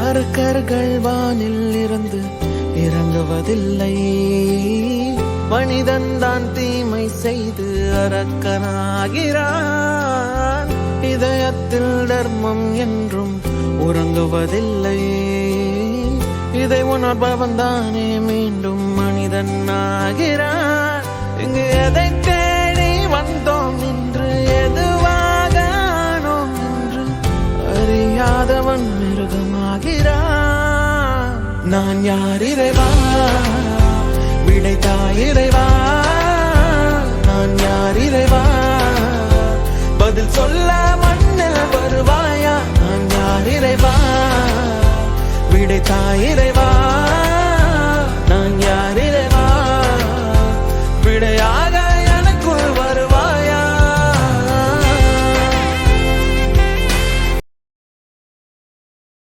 அரக்கர்கள் வானில் இருந்து இறங்குவதில்லை, மனிதன் தான் தீமை செய்து அரக்கனாகிறான். இதயத்தில் தர்மம் என்றும் உறங்குவதில்லை, இதை உணர்பவன் தானே மீண்டும் மனிதன் ஆகிறான். இங்கு எதை தேடி வந்தோம் என்று, எதுவாக ஆனோம் என்று அறியாதவன் மிருகமாகிறான். நான் யார் இறைவா, விடைத்தாய் இறைவா. நான் யார் இறைவா, பதில் சொல்ல மண்ணில் வருவாயா. நான் யார் இறைவா, விடைத்தாய் இறைவா.